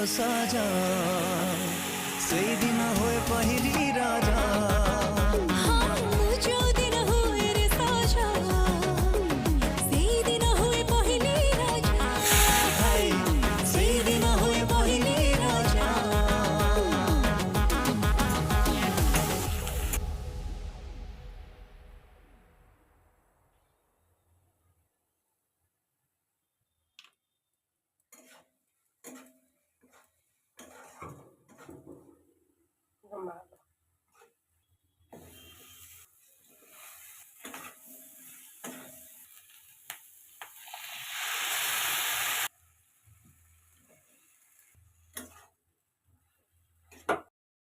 साजा ସେଇ ଦିନ ହୁଏ ପହିଲି ରାଜା जो दिन हुए रे साजा ସେଇ ଦିନ ହୁଏ ପହିଲି ରାଜା ହାय ସେଇ ଦିନ ହୁଏ ପହିଲି ରାଜା Vamos lá.